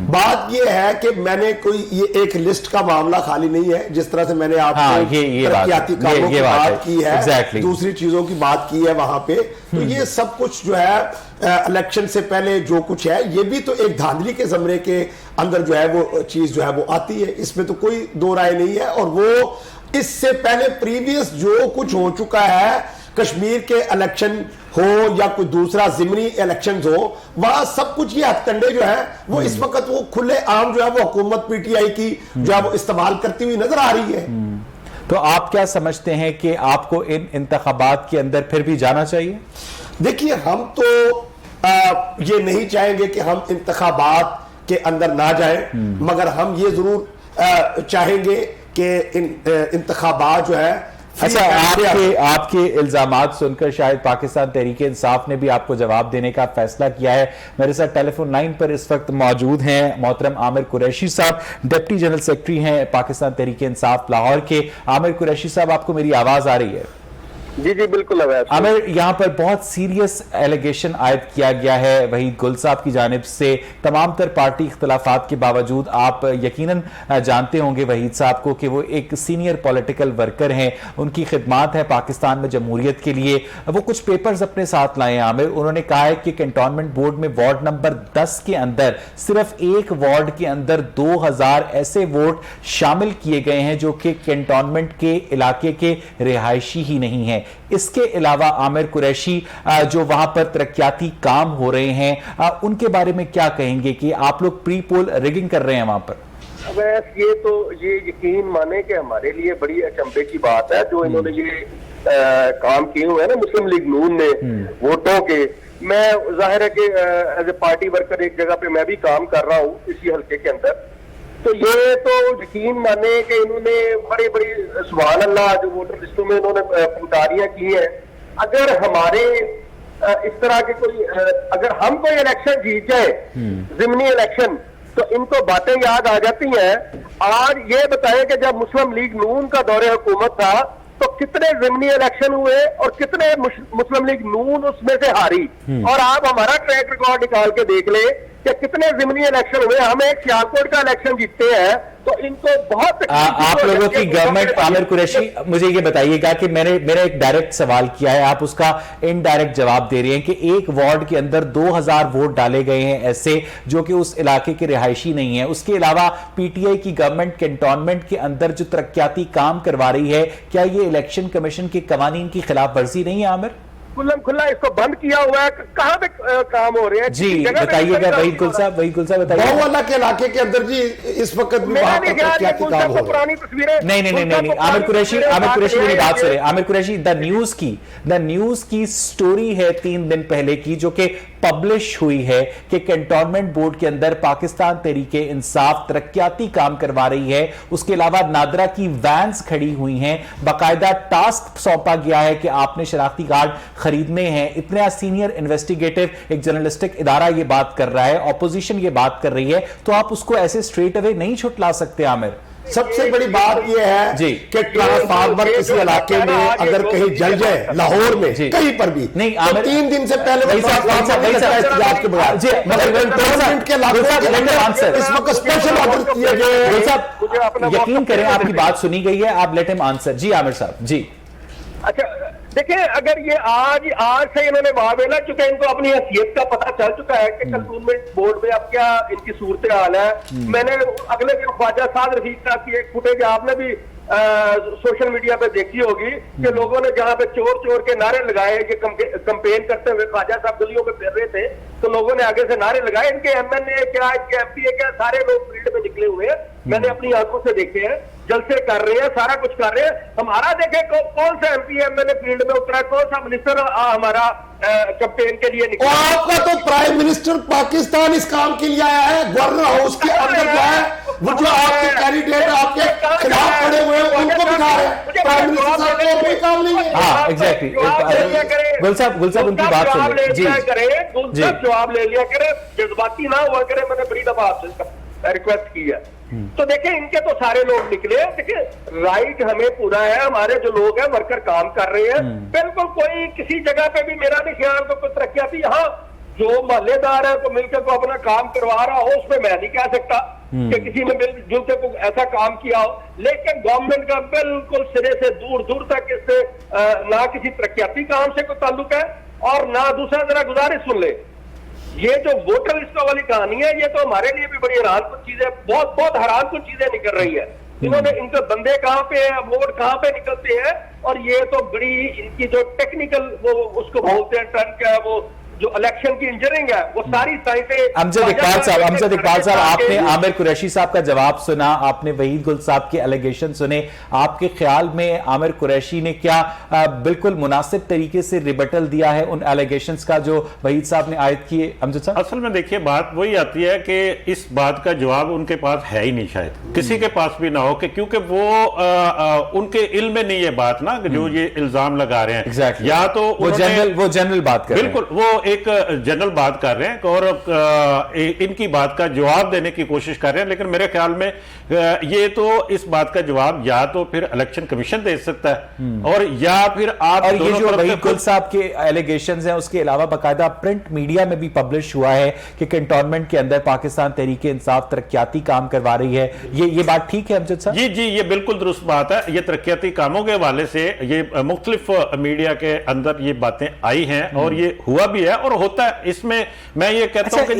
बात यह है कि मैंने कोई ये एक लिस्ट का मामला खाली नहीं है, जिस तरह से मैंने आपको तरक्याती कामों की बात की है, दूसरी चीजों की बात की है वहां पे, तो ये सब कुछ जो है इलेक्शन से पहले जो कुछ है, ये भी तो एक धांधली के जमरे के अंदर जो है वो चीज जो है वो आती है, इसमें तो कोई दो राय नहीं है। और वो इससे पहले प्रीवियस जो कुछ हो चुका है, कश्मीर के इलेक्शन हो या कोई दूसरा जिमनी इलेक्शन हो, वहां सब कुछ ये हथकंडे जो है वो इस वक्त वो खुले आम जो है वो हुकूमत पीटीआई की जो है वो इस्तेमाल करती हुई नजर आ रही है। तो आप क्या समझते हैं कि आपको इन इंतखाबात के अंदर फिर भी जाना चाहिए? देखिए, हम तो ये नहीं चाहेंगे कि हम इंतखाबात के अंदर ना जाएं, मगर हम ये जरूर चाहेंगे कि इंतखाबात जो है अच्छा, आपके इल्जामात सुनकर शायद पाकिस्तान तहरीक इंसाफ ने भी आपको जवाब देने का फैसला किया है। मेरे साथ टेलीफोन लाइन पर इस वक्त मौजूद हैं मोहतरम आमिर कुरैशी साहब, डिप्टी जनरल सेक्रेटरी हैं पाकिस्तान तहरीक इंसाफ लाहौर के। आमिर कुरैशी साहब, आपको मेरी आवाज आ रही है? जी जी बिल्कुल। आमिर, यहाँ पर बहुत सीरियस एलिगेशन आयद किया गया है वहीद गुल साहब की जानिब से। तमाम तर पार्टी इख्तलाफात के बावजूद आप यकीनन जानते होंगे वहीद साहब को कि वो एक सीनियर पॉलिटिकल वर्कर हैं, उनकी खिदमात है पाकिस्तान में जमहूरियत के लिए। वो कुछ पेपर्स अपने साथ लाए हैं आमिर। उन्होंने कहा है कि कैंटोनमेंट बोर्ड में वार्ड नंबर 10 के अंदर सिर्फ एक वार्ड के अंदर 2000 ऐसे वोट शामिल किए गए हैं जो कि कैंटोनमेंट के इलाके के रिहायशी ही नहीं है। इसके अलावा आमिर कुरैशी, जो वहां पर तरक्याती काम हो रहे हैं, उनके बारे में क्या कहेंगे कि आप लोग प्री पोल रिगिंग कर रहे हैं वहां पर? ये यकीन माने कि हमारे लिए बड़ी अचंभे की बात है जो इन्होंने ये काम किए हुए हैं ना मुस्लिम लीग नून ने वोटों के। मैं जाहिर है कि एज ए पार्टी वर्कर एक जगह पे मैं भी काम कर रहा हूँ इसी हल्के के अंदर, तो ये तो यकीन माने कि इन्होंने बड़ी बड़ी सुभान अल्लाह जो वोटर लिस्टों में इन्होंने फुटारियां की हैं। अगर हमारे इस तरह के कोई अगर हम कोई इलेक्शन जीत जाए जिमनी इलेक्शन, तो इनको बातें याद आ जाती हैं। आज ये बताएं कि जब मुस्लिम लीग नून का दौरे हुकूमत था तो कितने जिमनी इलेक्शन हुए और कितने मुस्लिम लीग नून उसमें से हारी। और आप हमारा ट्रैक रिकॉर्ड निकाल के देख ले कि कितने जिमनी इलेक्शन हुए। हम एक सियालकोट का इलेक्शन जीतते हैं तो इनको बहुत आप लोगों की गवर्नमेंट, आमिर कुरैशी मुझे ये बताइएगा कि मेरा एक डायरेक्ट सवाल किया है, आप उसका इनडायरेक्ट जवाब दे रहे हैं कि एक वार्ड के अंदर 2000 वोट डाले गए हैं ऐसे जो कि उस इलाके के रिहायशी नहीं है। उसके अलावा पीटीआई की गवर्नमेंट कैंटोनमेंट के अंदर जो तरक्याती काम करवा रही है, क्या ये इलेक्शन कमीशन के कवानीन की खिलाफ वर्जी नहीं है आमिर? खुल्ला इसको बंद किया हुआ है। कहां पे काम हो रहे हैं? जी बताइएगा वहीद गुल साहब, बताइए। बहुवाला के इलाके के अंदर जी इस वक्त पुरानी तस्वीरें नहीं आमिर कुरैशी मेरी बात सुने। आमिर कुरैशी, द न्यूज की स्टोरी है 3 दिन पहले की जो कि पब्लिश हुई है कि कैंटोनमेंट बोर्ड के अंदर पाकिस्तान तहरीके इंसाफ तरक्याती काम करवा रही है। उसके अलावा नादरा की वैन्स खड़ी हुई हैं, बाकायदा टास्क सौंपा गया है कि आपने शनाख्ती कार्ड खरीदने हैं। इतना सीनियर इन्वेस्टिगेटिव एक जर्नलिस्टिक इदारा ये बात कर रहा है, ऑपोजिशन ये बात कर रही है, तो आप उसको ऐसे स्ट्रेट अवे नहीं छुटला सकते आमिर। सबसे बड़ी बात यह है कि ट्रांसफार्मर किसी इलाके में अगर कहीं जल जाए, लाहौर में कहीं पर भी, नहीं तो 3 दिन से पहले इस वक्त स्पेशल ऑर्डर किए गए। यकीन करें आपकी बात सुनी गई है, आप लेट हिम आंसर। जी आमिर साहब जी। अच्छा देखिए, अगर ये आज से इन्होंने वावेला चुके, इनको अपनी हैसियत का पता चल चुका है कि कैंटोनमेंट बोर्ड में अब क्या इनकी सूरत हाल है। मैंने अगले दिन ख्वाजा साद रफीक साहब की एक फुटेज आपने भी सोशल मीडिया पे देखी होगी कि लोगों ने जहां पे चोर के नारे लगाए, ये कंपेन करते हुए ख्वाजा साहब गलियों में फिर रहे थे, तो लोगों ने आगे से नारे लगाए। इनके एमएनए क्या, इनके एमपीए क्या, सारे लोग फील्ड में निकले हुए हैं। मैंने अपनी आंखों से देखे हैं, जलसे कर रहे हैं, सारा कुछ कर रहे हैं। हमारा देखे कौन सा एमपी एमएलए फील्ड में उतरा, कौन सा मिनिस्टर हमारा कैंपेन के लिए निकला। आपका तो प्राइम मिनिस्टर पाकिस्तान इस काम के लिए आया है। गवर्नर हाउस के अंदर जो है वो जो आपके कैंडिडेट आपके खिलाफ खड़े हुए हैं उनको दिखा रहे हैं। प्राइम मिनिस्टर साहब को कोई काम नहीं है। हाँ एग्जैक्टली। गुल साहब उनकी बात सुन ले। जी जवाब ले लिया करे, जज्बाती ना हुआ करे। मैंने बड़ी दफा आपसे रिक्वेस्ट की है। तो देखिए, इनके तो सारे लोग निकले। देखिए, राइट हमें पूरा है, हमारे जो लोग हैं वर्कर काम कर रहे हैं। बिल्कुल कोई किसी जगह पे भी मेरा नहीं ख्याल को कोई तरक्याती, यहाँ जो मोहल्लेदार है तो मिलकर को अपना काम करवा रहा हो, उसमें मैं नहीं कह सकता कि किसी ने मिलजुल के को ऐसा काम किया हो। लेकिन गवर्नमेंट का बिल्कुल सिरे से दूर दूर तक इससे ना किसी तरक्याती काम से कोई ताल्लुक है और ना दूसरा। जरा गुजारिश सुन ले, ये जो वोटर लिस्टों वाली कहानी है, ये तो हमारे लिए भी बड़ी हैरान कुछ चीजें, बहुत हैरान कुछ चीजें निकल रही है। इन्होंने इनके बंदे कहाँ पे है, वोट कहाँ पे निकलते हैं, और ये तो बड़ी इनकी जो टेक्निकल वो उसको बोलते हैं टर्न क्या है, वो जो इलेक्शन की इंजीनियरिंग है वो सारी साइंसें अमजद इकबाल साहब आपने आमिर कुरैशी साहब का जवाब सुना, आपने वहीद गुल साहब के एलिगेशन सुने। आपके ख्याल में आमिर कुरैशी ने क्या बिल्कुल मुनासिब तरीके से रिबटल दिया है उन एलिगेशंस का जो वहीद साहब ने आयद किए? अमजद साहब, असल में देखिए बात वही आती है कि इस बात का जवाब उनके पास है ही नहीं, शायद किसी के पास भी ना हो, कि क्योंकि वो उनके इल्म में नहीं है बात ना, जो ये इल्जाम लगा रहे हैं। Exactly. या तो वो जनरल बात कर रहे हैं, बिल्कुल वो एक जनरल बात कर रहे हैं और इनकी बात का जवाब देने की कोशिश कर रहे हैं, लेकिन मेरे ख्याल में ये तो इस बात का जवाब या तो फिर इलेक्शन कमीशन दे सकता है और या फिर आप, और ये जो वहीद गुल साहब के एलिगेशंस हैं उसके अलावा बाकायदा प्रिंट मीडिया में भी पब्लिश हुआ है कि कैंटोनमेंट के अंदर पाकिस्तान तहरीक इंसाफ तरक्याती काम करवा रही है। ये बात ठीक है अमजद साहब? जी, ये बिल्कुल दुरुस्त बात है। ये तरक्याती कामों के हवाले से ये मुख्तलिफ मीडिया के अंदर ये बातें आई हैं और ये हुआ भी है और होता है। इसमें मैं ये कहता हूं कि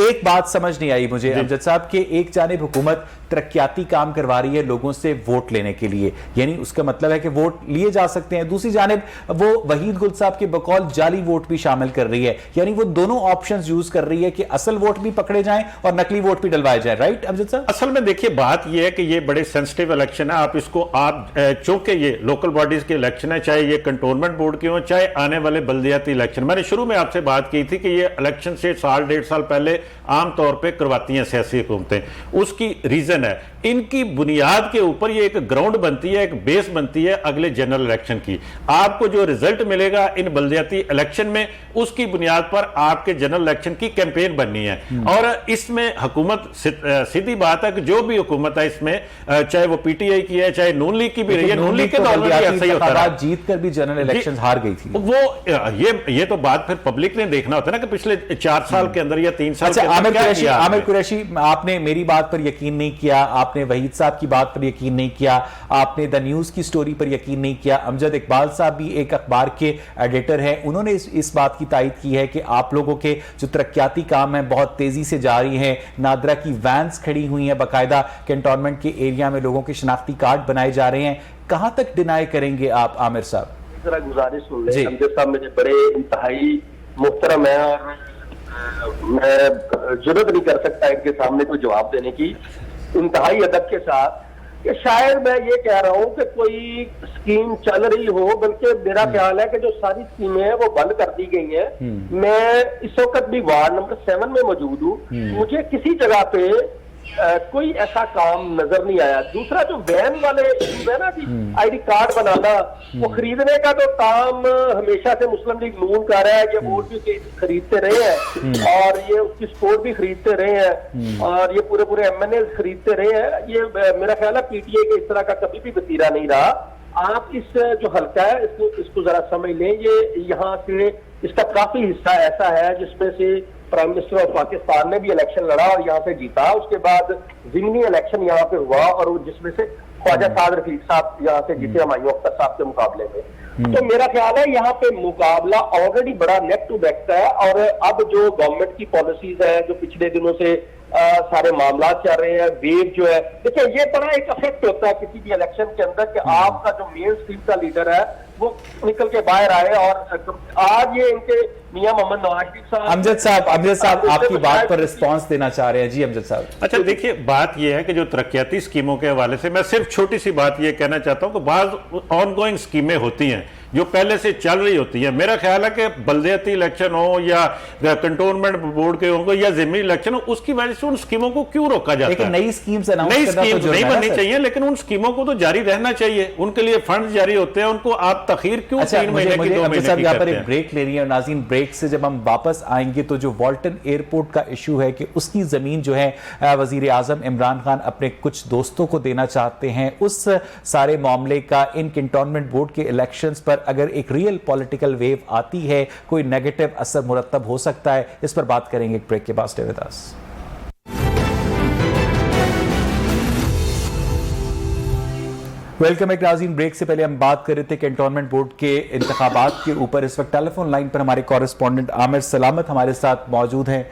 एक बात समझ नहीं आई मुझे अमजद साहब के, एक जानिब हुकूमत तरक्याती काम करवा रही है लोगों से वोट लेने के लिए, यानी उसका मतलब है कि वोट लिए जा सकते हैं, दूसरी जानिब वो वहीद गुल साहब के बकौल जाली वोट भी शामिल कर रही है, यानी वो दोनों ऑप्शंस यूज कर रही है कि असल वोट भी पकड़े जाएं और नकली वोट भी डलवाए जाए। राइट अमजद साहब? असल में देखिए बात यह है कि ये बड़े सेंसिटिव इलेक्शन है। आप इसको चूंकि ये लोकल बॉडीज के इलेक्शन है, चाहे ये कंटोनमेंट बोर्ड के हो, चाहे आने वाले बल्दियाती इलेक्शन। मैंने शुरू में आपसे बात की थी कि ये इलेक्शन से साल डेढ़ साल पहले आमतौर पर करवाती हैं सियासी हुकूमतें। उसकी रीजन है इनकी बुनियाद के ऊपर ये एक ग्राउंड बनती है, एक बेस बनती है अगले जनरल इलेक्शन की। आपको जो रिजल्ट मिलेगा इन बल्दियाती इलेक्शन में, उसकी बुनियाद पर आपके जनरल इलेक्शन की कैंपेन बननी है। और इसमें हुकूमत, सीधी बात है कि जो भी हुकूमत है इसमें, चाहे वो पीटीआई की है चाहे नून लीग की भी रही है, नून लीग के दौर में भी ऐसा ही होता है, जीत कर भी जनरल इलेक्शन हार गई थी वो। ये तो बात फिर पब्लिक ने देखना होता है ना कि पिछले 4 साल के अंदर या 3 साल के अंदर। आमिर कुरैशी, आपने मेरी बात पर यकीन नहीं किया, आपने वहीद साहब की बात पर यकीन नहीं किया, आपने द न्यूज की स्टोरी पर यकीन नहीं किया। अमजद इकबाल साहब भी एक अखबार के एडिटर हैं, उन्होंने इस बात की तायद की है कि आप लोगों के जो तरक्याती काम है बहुत तेजी से जारी हैं। नादरा की वैन्स खड़ी हुई हैं, बाकायदा कैंटोनमेंट के एरिया में लोगों के शनाख्ती कार्ड बनाए जा रहे हैं। कहां तक डिनाई करेंगे आप आमिर साहब? जरा गुजारिश सुन लें, अमजद साहब मेरे बड़े इंतहाई मुहतरम है और मैं जरूरत नहीं कर सकता इनके सामने कोई जवाब देने की, इंतहाई अदब के साथ, कि शायद मैं ये कह रहा हूं कि कोई स्कीम चल रही हो, बल्कि मेरा ख्याल है कि जो सारी स्कीमें हैं वो बंद कर दी गई हैं। मैं इस वक्त भी वार्ड नंबर 7 में मौजूद हूं, मुझे किसी जगह पे कोई ऐसा काम नजर नहीं आया। दूसरा जो वैन वाले है ना कि आईडी कार्ड बनाना, वो खरीदने का तो काम हमेशा से मुस्लिम लीग नून कर रहा है, ये वोट भी खरीदते रहे हैं और ये उसकी सपोर्ट भी खरीदते रहे हैं और ये पूरे एमएनए खरीदते रहे हैं। ये मेरा ख्याल है पीटीआई के इस तरह का कभी भी वतीरा नहीं रहा। आप इस जो हल्का है इसको जरा समझ लें, ये यहाँ से इसका काफी हिस्सा ऐसा है जिसमें से प्राइम मिनिस्टर ऑफ पाकिस्तान ने भी इलेक्शन लड़ा और यहाँ से जीता, उसके बाद जिमनी इलेक्शन यहाँ पे हुआ और जिसमें से ख्वाजा साद रफीक साहब यहाँ से जीते हुमायूं अख्तर साहब के मुकाबले में। तो मेरा ख्याल है यहाँ पे मुकाबला ऑलरेडी बड़ा नेक टू नेक है और अब जो गवर्नमेंट की पॉलिसीज है, जो पिछले दिनों से सारे मामला चल रहे हैं, वेव जो है, देखिए ये बड़ा एक इफेक्ट होता है किसी भी इलेक्शन के अंदर कि आपका जो मेन स्ट्रीम का लीडर है वो निकल के बाहर आए। और आज ये इनके मियां मोहम्मद नवाज शरीफ साहब, अमजद साहब आपकी बात पर रिस्पांस देना चाह रहे हैं। जी अमजद साहब। अच्छा देखिए बात यह है कि जो तरक्याती स्कीमों के हवाले से मैं सिर्फ छोटी सी बात यह कहना चाहता हूं कि बाज़ ऑनगोइंग स्कीमें होती हैं जो पहले से चल रही होती है। मेरा ख्याल है कि बल्दियाती इलेक्शन हो या कंटोनमेंट बोर्ड के होंगे या ज़िमनी इलेक्शन हो, उसकी वजह से उन स्कीमों को क्यों रोका जाता है? नई स्कीम्स नहीं बननी चाहिए, लेकिन उन स्कीमों को तो जारी रहना चाहिए। उनके लिए फंड जारी होते हैं, उनको आप तखीर क्यों 3 महीने की 2 महीने की यहाँ पर एक ब्रेक ले रही है नाज़रीन। ब्रेक से जब हम वापस आएंगे तो जो वॉल्टन एयरपोर्ट का इशू है कि उसकी जमीन जो है वजीर आजम इमरान खान अपने कुछ दोस्तों को देना चाहते हैं, उस सारे मामले का इन कैंटोनमेंट बोर्ड के इलेक्शंस पर अगर एक रियल पॉलिटिकल वेव आती है, कोई नेगेटिव असर मुरत्तब हो सकता है। इस पर बात करेंगे एक ब्रेक के बाद। Stay with us. वेलकम एक नाज़रीन। ब्रेक से पहले हम बात कर रहे थे कैंटोनमेंट बोर्ड के इंतखाबात के ऊपर। इस वक्त टेलीफोन लाइन पर हमारे कॉरेस्पॉन्डेंट आमिर सलामत हमारे साथ मौजूद हैं।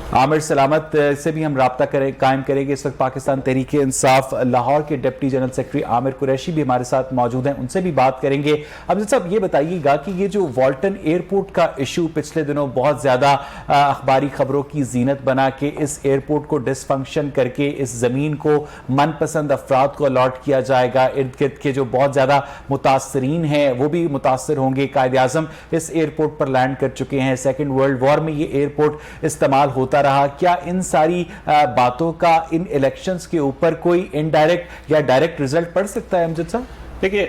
आमिर सलामत से भी हम राब्ता कायम करेंगे। इस वक्त पाकिस्तान तहरीक इंसाफ लाहौर के deputy general secretary Aamir Qureshi भी हमारे साथ मौजूद हैं, उनसे भी बात करेंगे। अब साहब ये बताइएगा कि ये जो वॉल्टन एयरपोर्ट का इशू पिछले दिनों बहुत ज़्यादा अखबारी खबरों की जीनत बना के इस एयरपोर्ट को डिसफंक्शन करके इस ज़मीन को मनपसंद अफराद को अलॉट किया जाएगा, इर्द गिर्द के जो बहुत ज़्यादा मुतासरीन हैं वो भी मुतासर होंगे। कायद आज़म इस एयरपोर्ट पर लैंड कर चुके हैं, सेकेंड वर्ल्ड वॉर में ये एयरपोर्ट इस्तेमाल होता रहा। क्या इन सारी बातों का इन इलेक्शंस के ऊपर कोई इनडायरेक्ट या डायरेक्ट रिजल्ट पड़ सकता है अमजद साहब? देखिए,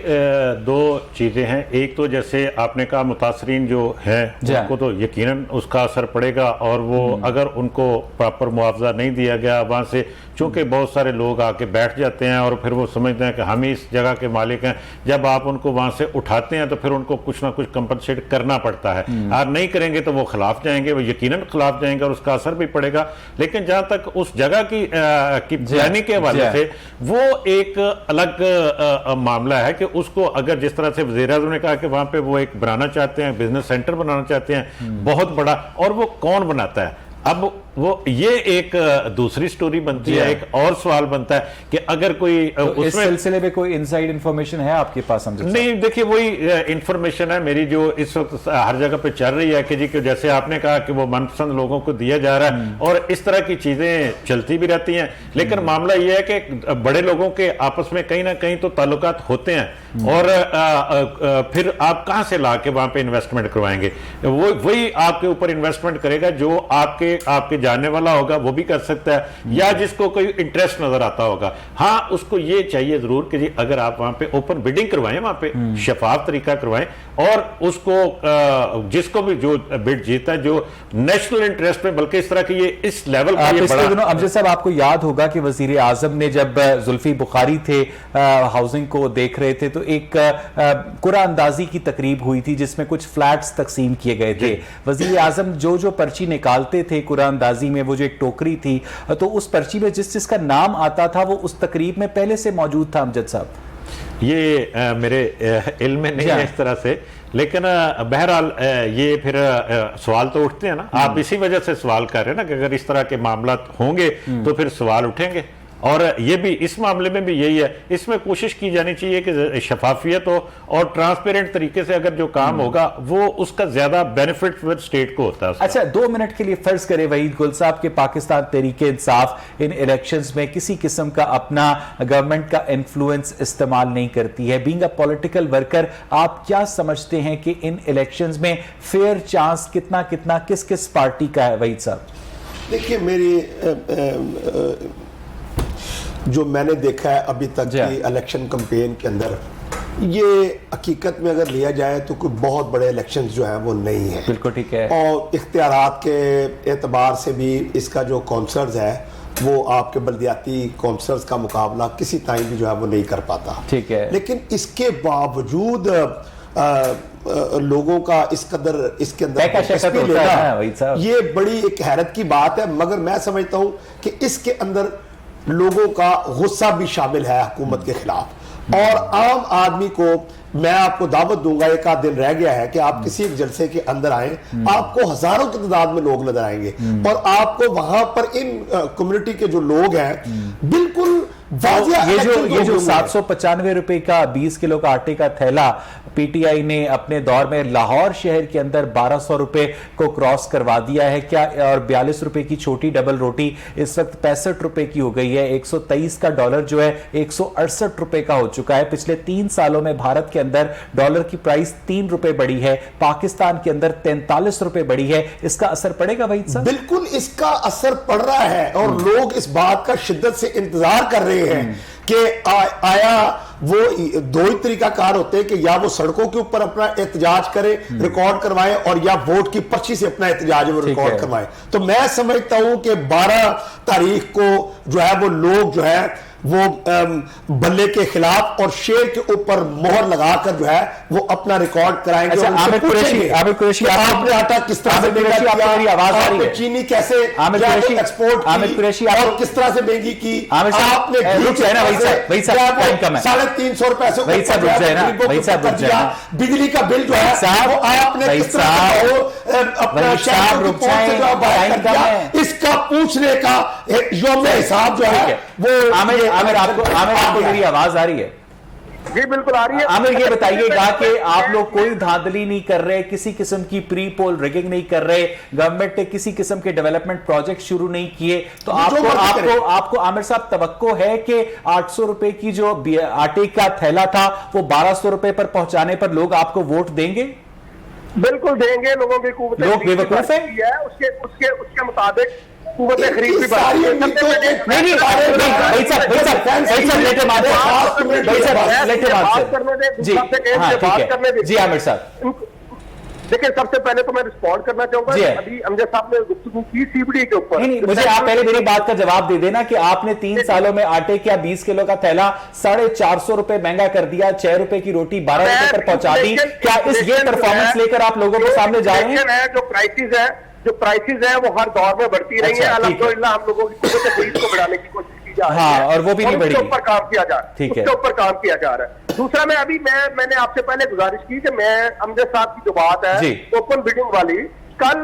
दो चीज़ें हैं। एक तो जैसे आपने कहा मुतासरीन जो हैं उनको तो यकीनन उसका असर पड़ेगा, और वो अगर उनको प्रॉपर मुआवजा नहीं दिया गया वहाँ से, चूँकि बहुत सारे लोग आके बैठ जाते हैं और फिर वो समझते हैं कि हम ही इस जगह के मालिक हैं। जब आप उनको वहाँ से उठाते हैं तो फिर उनको कुछ ना कुछ कंपनसेट करना पड़ता है, और नहीं करेंगे तो वो खिलाफ जाएंगे, वो यकीनन खिलाफ जाएंगे और उसका असर भी पड़ेगा। लेकिन जहाँ तक उस जगह की प्लानिंग के हवाले से, वो एक अलग मामला है कि उसको अगर जिस तरह से वज़ीर-ए-आज़म ने कहा कि वहां पे वो एक बनाना चाहते हैं, बिजनेस सेंटर बनाना चाहते हैं बहुत बड़ा, और वो कौन बनाता है? अब वो ये एक दूसरी स्टोरी बनती है। एक और सवाल बनता है कि अगर कोई तो इस सिलसिले में कोई इनसाइड इंफॉर्मेशन है आपके पास? नहीं, देखिए वही इंफॉर्मेशन है मेरी जो इस वक्त हर जगह पे चल रही है कि जी कि जैसे आपने कहा कि वो मनपसंद लोगों को दिया जा रहा है, और इस तरह की चीजें चलती भी रहती हैं। लेकिन मामला ये है कि बड़े लोगों के आपस में कहीं ना कहीं तो ताल्लुकात होते हैं, और फिर आप कहां से ला के वहां पे इन्वेस्टमेंट करवाएंगे? वो वही आपके ऊपर इन्वेस्टमेंट करेगा जो आपके जानने वाला होगा, वो भी कर सकता है, या जिसको कोई इंटरेस्ट नजर आता होगा। हाँ, उसको ये चाहिए जरूर कि जी अगर आप वहां पे ओपन बिडिंग करवाएं, वहां पे शफाफ तरीका करवाएं, और उसको जिसको भी जो बिड जीता है जो नेशनल इंटरेस्ट में, बल्कि इस तरह की ये इस लेवल का ये बड़ा। दिनों अमजद साहब आपको याद होगा कि वजीर आजम ने जब जुल्फी बुखारी थे हाउसिंग को देख रहे थे, तो एक कुरान अंदाजी की तकरीब हुई थी जिसमें कुछ फ्लैट्स तकसीम किए गए थे। वजीर आजम जो पर्ची निकालते थे कुरान अंदाजी में, वो जो एक टोकरी थी, तो उस पर्ची में जिसका नाम आता था वो उस तकरीब में पहले से मौजूद था अमजद साहब। ये मेरे इल्म में नहीं है इस तरह से, लेकिन बहरहाल ये फिर सवाल तो उठते हैं ना। आप इसी वजह से सवाल कर रहे हैं ना कि अगर इस तरह के मामला होंगे तो फिर सवाल उठेंगे, और ये भी इस मामले में भी यही है। इसमें कोशिश की जानी चाहिए कि शफाफियत हो और ट्रांसपेरेंट तरीके से अगर जो काम होगा वो उसका ज्यादा बेनिफिट फिर स्टेट को होता है। अच्छा, 2 मिनट के लिए फर्ज करें वहीद गुल साहब के पाकिस्तान तहरीक इंसाफ इन इलेक्शंस में किसी किस्म का अपना गवर्नमेंट का इन्फ्लुएंस इस्तेमाल नहीं करती है। बीइंग अ पॉलिटिकल वर्कर, आप क्या समझते हैं कि इन इलेक्शंस में फेयर चांस कितना कितना किस किस पार्टी का है वहीद साहब? देखिए, मेरी जो मैंने देखा है अभी तक की इलेक्शन कैंपेन के अंदर, ये हकीकत में अगर लिया जाए तो कोई बहुत बड़े इलेक्शंस जो हैं वो नहीं है। बिल्कुल ठीक है। और इख्तियारात के एतबार से भी इसका जो कौंसलर्स है वो आपके बल्दियाती कौंसलर्स का मुकाबला किसी टाइम भी जो है वो नहीं कर पाता। ठीक है। लेकिन इसके बावजूद लोगों का इस कदर इसके अंदर लेना, ये बड़ी एक हैरत की बात है। मगर मैं समझता हूं कि इसके अंदर लोगों का गुस्सा भी शामिल है हुकूमत के खिलाफ, और आम आदमी को मैं आपको दावत दूंगा, एक आध दिन रह गया है कि आप किसी एक जलसे के अंदर आए, आपको हजारों की तादाद में लोग नजर आएंगे, और आपको वहां पर इन कम्युनिटी के जो लोग हैं बिल्कुल ये जो 795 रुपए का 20 किलो का आटे का थैला पीटीआई ने अपने दौर में लाहौर शहर के अंदर 1200 रुपए को क्रॉस करवा दिया है क्या, और 42 रुपए की छोटी डबल रोटी इस वक्त 65 रुपए की हो गई है। 123 का डॉलर जो है 168 रुपए का हो चुका है। पिछले 3 सालों में भारत के अंदर डॉलर की प्राइस 3 रुपए बढ़ी है, पाकिस्तान के अंदर 43 रुपए बढ़ी है। इसका असर पड़ेगा भाई साहब? बिल्कुल इसका असर पड़ रहा है, और लोग इस बात का शिद्दत से इंतजार कर रहे हैं कि आया वो दो ही तरीका कार होते हैं कि या वो सड़कों के ऊपर अपना एहतजाज करे, रिकॉर्ड करवाएं, और या वोट की पर्ची से अपना एहतजाज वो रिकॉर्ड करवाएं। तो मैं समझता हूं कि 12 तारीख को जो है वो लोग जो है वो बल्ले के खिलाफ और शेर के ऊपर मोहर लगाकर जो है वो अपना रिकॉर्ड कराएंगे। अच्छा, और उनसे आमिर कुरैशी, आमिर कुरैशी, कि आपने आटा किस तरह से महंगा किया, आपकी आवाज आ रही है, चीनी कैसे आमिर कुरैशी, एक्सपोर्ट आमिर कुरैशी, और किस तरह से महंगी की, आमिर साहब, आपने रुक जाए ना वही साहब, टाइम कम है, 350 रुपए से वही साहब रुक जाए ना, वही साहब रुक जाए ना, बिजली का बिल जो है वो आपने किस तरह अपना शहर रुक जाए, इसका पूछने का योम हिसाब जो है वो। आमिर आपको मेरी आवाज आ रही है? जी बिल्कुल आ रही है। आमिर ये बताइएगा कि आप लोग कोई धांधली नहीं कर रहे, किसी किस्म की प्री पोल रिगिंग नहीं कर रहे, गवर्नमेंट ने किसी किस्म के डेवलपमेंट प्रोजेक्ट शुरू नहीं किए, तो आपको आमिर साहब तवक्को है कि 800 रुपए की जो आटे का थैला था वो 1200 रुपए पर पहुंचाने पर लोग आपको वोट देंगे? बिल्कुल देंगे। लोगों की कुव्वत लोग बेवकूफ है, उसके मुताबिक कुव्वत खरीद भी बढ़ती है। जी आमिर साहब, देखिए सबसे पहले तो मैं रिस्पॉन्ड करना चाहूंगा। अभी अमजद साहब ने गुफ्तगू की सीबीडी के ऊपर। नहीं, मुझे आप पहले मेरी बात का जवाब दे देना कि आपने 3 सालों में आटे का 20 किलो का थैला 450 रुपए महंगा कर दिया, 6 रुपए की रोटी 12 रुपए पर पहुंचा दी। क्या ये परफॉर्मेंस लेकर आप लोगों के सामने जा रहे हैं? जो प्राइसेस है वो हर दौर में बढ़ती रही है। अल्हम्दुलिल्लाह हम लोगों की कुव्वत खरीद को बढ़ाने की कोशिश की जा रही है, और वो भी नहीं बढ़ी, उसके ऊपर काम किया जा रहा है, उसके ऊपर काम किया जा रहा है। दूसरा मैंने आपसे पहले गुजारिश की कि मैं अमजद साहब की जो बात है ओपन बिडिंग वाली, कल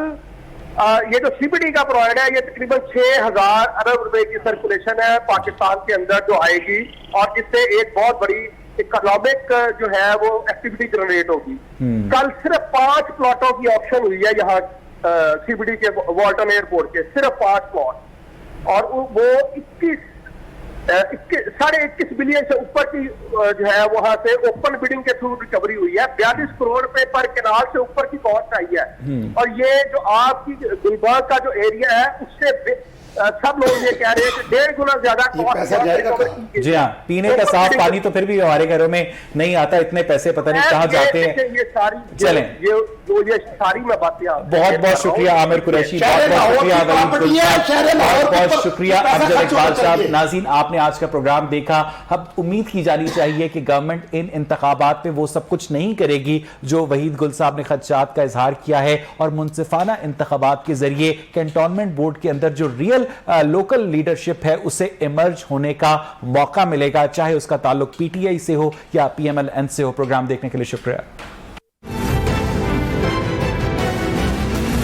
ये जो सीबीडी का प्रोवाइड है ये तकरीबन 6000 अरब रुपए की सर्कुलेशन है पाकिस्तान के अंदर जो आएगी, और जिससे एक बहुत बड़ी इकोनॉमिक जो है वो एक्टिविटी जनरेट होगी। कल सिर्फ 5 प्लॉटों की ऑप्शन हुई है यहाँ सीबीडी के वॉल्टन एयरपोर्ट के, सिर्फ 5 प्लॉट, और वो 21 बिलियन से ऊपर की जो है वहां से ओपन बिडिंग के थ्रू रिकवरी हुई है। 42 करोड़ रुपए पर केनाल से ऊपर की पहुंच आई है। और ये जो आपकी गुलबर्ग का जो एरिया है उससे सब लोग ये कह रहे हैं कि 1.5 गुना ज्यादा कॉस्ट। जी हाँ, पीने का साफ पानी तो फिर भी हमारे घरों में नहीं आता, इतने पैसे पता नहीं कहां जाते हैं। ये सारी चलें, ये सारी मैं बातें बहुत बहुत शुक्रिया आमिर कुरैशी, बहुत बहुत शुक्रिया बहुत बहुत शुक्रिया अमजद इकबाल साहब। नाज़रीन, आपने आज का प्रोग्राम देखा। अब उम्मीद की जानी चाहिए कि गवर्नमेंट इन इंतखाबात में वो सब कुछ नहीं करेगी जो वहीद गुल साहब ने खदशात का इजहार किया है, और मुनसिफाना इंतखाबात के जरिए कैंटोनमेंट बोर्ड के अंदर जो रियल लोकल लीडरशिप है उसे इमर्ज होने का मौका मिलेगा, चाहे उसका ताल्लुक पीटीआई से हो या पीएमएलएन से हो। प्रोग्राम देखने के लिए शुक्रिया।